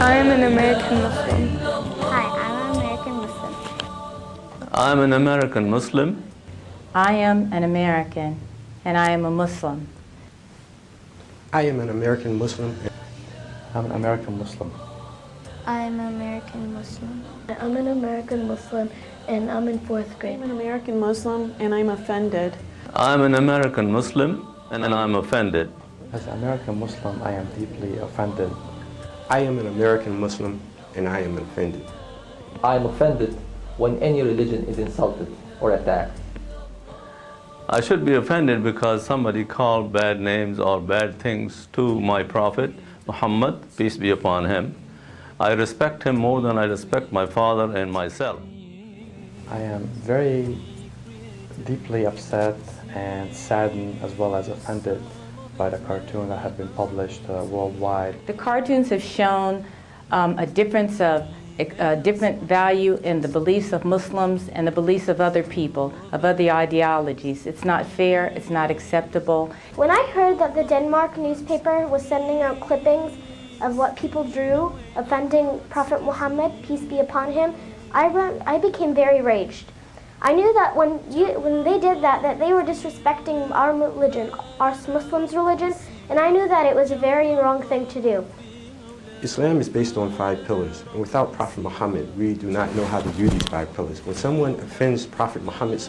I am an American Muslim. Hi, I'm an American Muslim. I'm an American Muslim. I am an American, and I am a Muslim. I am an American Muslim. I'm an American Muslim. I'm an American Muslim. I'm an American Muslim, and I'm in 4th grade. I'm an American Muslim, and I'm offended. I'm an American Muslim, and I'm offended. As an American Muslim, I am deeply offended. I am an American Muslim, and I am offended. I am offended when any religion is insulted or attacked. I should be offended because somebody called bad names or bad things to my Prophet Muhammad, peace be upon him. I respect him more than I respect my father and myself. I am very deeply upset and saddened as well as offended by the cartoon that have been published worldwide. The cartoons have shown a difference of different value in the beliefs of Muslims and the beliefs of other people, of other ideologies. It's not fair, it's not acceptable. When I heard that the Denmark newspaper was sending out clippings of what people drew offending Prophet Muhammad, peace be upon him, I became very enraged. I knew that when they did that they were disrespecting our religion, our Muslims' religion, and I knew that it was a very wrong thing to do. Islam is based on 5 pillars, and without Prophet Muhammad, we do not know how to do these 5 pillars. When someone offends Prophet Muhammad,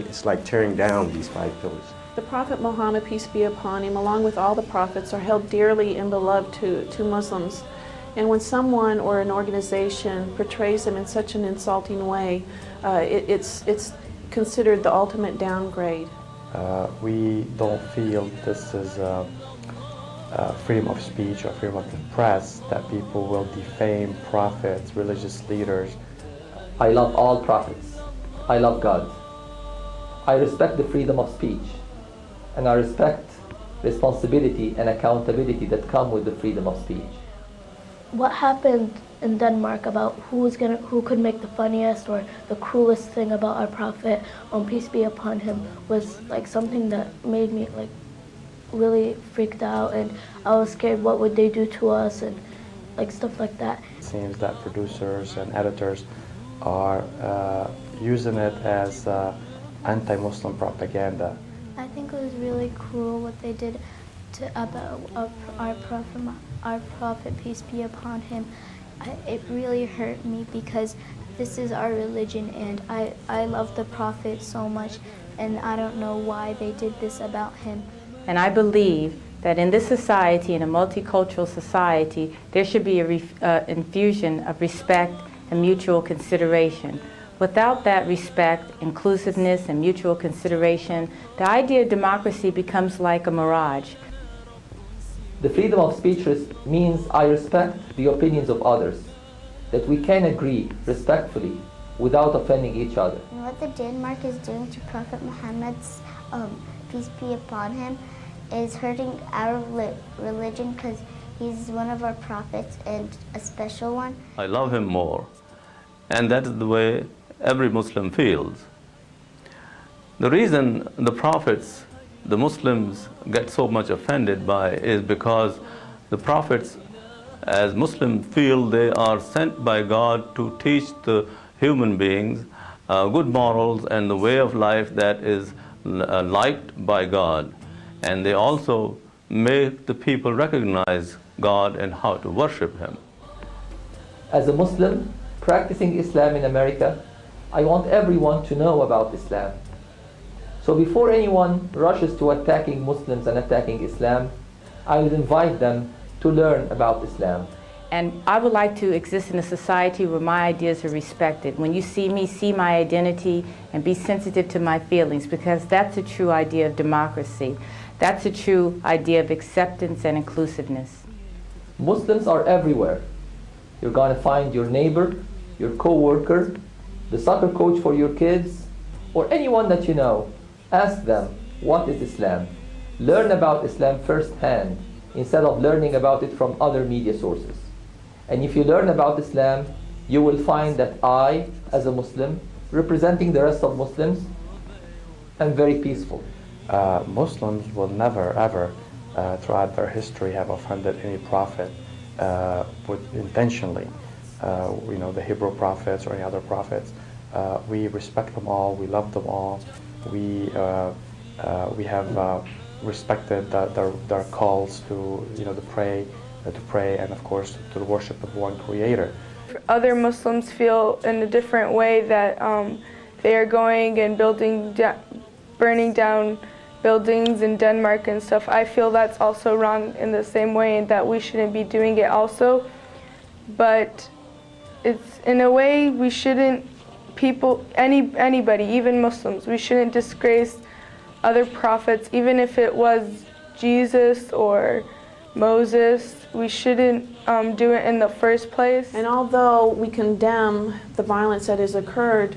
it's like tearing down these 5 pillars. The Prophet Muhammad, peace be upon him, along with all the prophets, are held dearly and beloved to Muslims. And when someone or an organization portrays them in such an insulting way, it's considered the ultimate downgrade. We don't feel this is freedom of speech or freedom of the press, that people will defame prophets, religious leaders. I love all prophets. I love God. I respect the freedom of speech, and I respect responsibility and accountability that come with the freedom of speech. What happened in Denmark about who could make the funniest or the cruelest thing about our Prophet, peace be upon him, was like something that made me like really freaked out, and I was scared what would they do to us and like stuff like that. It seems that producers and editors are using it as anti-Muslim propaganda. I think it was really cruel what they did about our Prophet, peace be upon him. It really hurt me because this is our religion, and I love the Prophet so much, and I don't know why they did this about him. And I believe that in this society, in a multicultural society, there should be an infusion of respect and mutual consideration. Without that respect, inclusiveness, and mutual consideration, the idea of democracy becomes like a mirage. The freedom of speech means I respect the opinions of others, that we can agree respectfully without offending each other. And what the Denmark is doing to Prophet Muhammad's peace be upon him is hurting our religion, because he's one of our prophets and a special one. I love him more, and that is the way every Muslim feels. The reason the prophets, the Muslims, get so much offended by is because the prophets, as Muslims, feel they are sent by God to teach the human beings good morals and the way of life that is liked by God. And they also make the people recognize God and how to worship Him. As a Muslim practicing Islam in America, I want everyone to know about Islam. So before anyone rushes to attacking Muslims and attacking Islam, I would invite them to learn about Islam. And I would like to exist in a society where my ideas are respected. When you see me, see my identity and be sensitive to my feelings, because that's a true idea of democracy. That's a true idea of acceptance and inclusiveness. Muslims are everywhere. You're going to find your neighbor, your co-worker, the soccer coach for your kids, or anyone that you know. Ask them, what is Islam? Learn about Islam firsthand instead of learning about it from other media sources. And if you learn about Islam, you will find that I, as a Muslim, representing the rest of Muslims, am very peaceful. Muslims will never ever throughout their history have offended any prophet, would intentionally, the Hebrew prophets or any other prophets. We respect them all. We love them all. We have respected their calls to pray, and of course to the worship of one Creator. Other Muslims feel in a different way that they are going and burning down buildings in Denmark and stuff. I feel that's also wrong in the same way, and that we shouldn't be doing it also. But it's in a way we shouldn't, anybody, even Muslims, we shouldn't disgrace other prophets, even if it was Jesus or Moses. We shouldn't do it in the first place. And although we condemn the violence that has occurred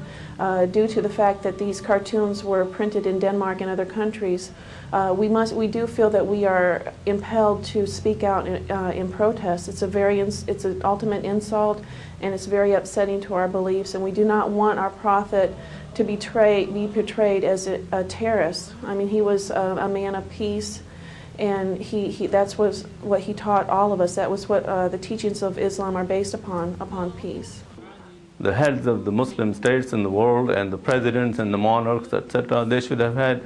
due to the fact that these cartoons were printed in Denmark and other countries, we do feel that we are impelled to speak out in protest. It's an ultimate insult, and it's very upsetting to our beliefs, and we do not want our prophet to be portrayed as a terrorist. I mean, he was a man of peace, and that's what he taught all of us. That was what the teachings of Islam are based upon peace. The heads of the Muslim states in the world and the presidents and the monarchs, etc., they should have had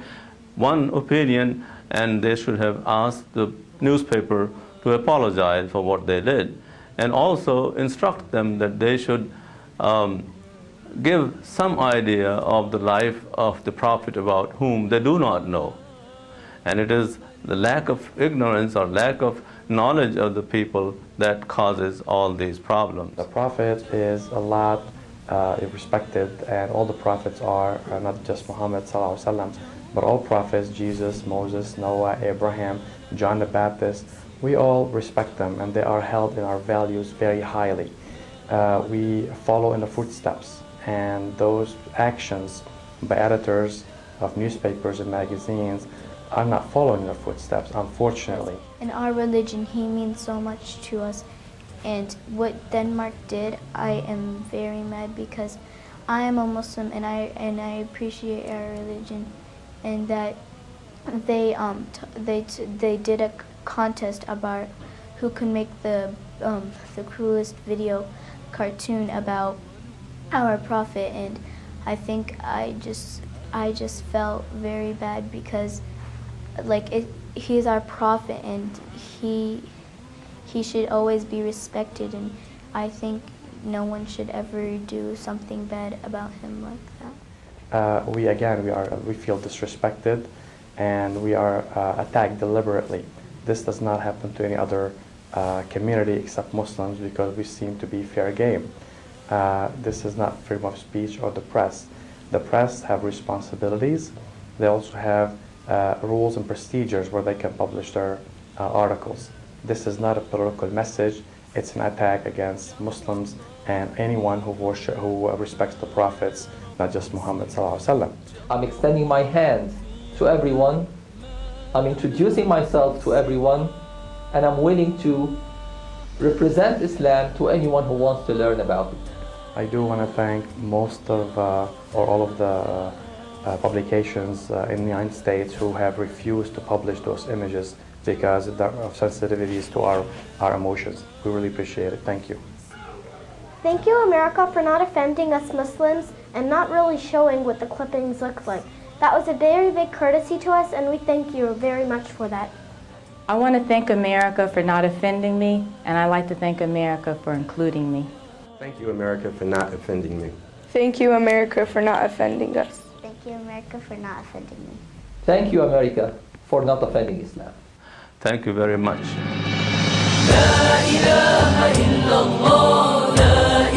one opinion, and they should have asked the newspaper to apologize for what they did, and also instruct them that they should give some idea of the life of the Prophet about whom they do not know. And it is the lack of ignorance or lack of knowledge of the people that causes all these problems. The Prophet is Allah respected, and all the prophets are not just Muhammad sallallahu alaihi wasallam, but all prophets, Jesus, Moses, Noah, Abraham, John the Baptist. We all respect them, and they are held in our values very highly. We follow in the footsteps, and those actions by editors of newspapers and magazines are not following their footsteps, unfortunately. In our religion, he means so much to us. And what Denmark did, I am very mad, because I am a Muslim, and I appreciate our religion, and that they did a contest about who can make the cruelest video cartoon about our prophet, and I think I just felt very bad, because he's our prophet, and he should always be respected, and I think no one should ever do something bad about him like that. We feel disrespected, and we are attacked deliberately. This does not happen to any other community except Muslims, because we seem to be fair game. This is not freedom of speech or the press. The press have responsibilities. They also have rules and procedures where they can publish their articles. This is not a political message. It's an attack against Muslims and anyone who respects the prophets, not just Muhammad sallallahu alaihi wasallam. I'm extending my hand to everyone. I'm introducing myself to everyone, and I'm willing to represent Islam to anyone who wants to learn about it. I do want to thank most of or all of the publications in the United States who have refused to publish those images because of sensitivities to our emotions. We really appreciate it. Thank you. Thank you, America, for not offending us Muslims and not really showing what the clippings look like. That was a very big courtesy to us, and we thank you very much for that. I want to thank America for not offending me, and I'd like to thank America for including me. Thank you, America, for not offending me. Thank you, America, for not offending us. Thank you, America, for not offending me. Thank you, America, for not offending Islam. Thank you very much. لا إله إلا الله لا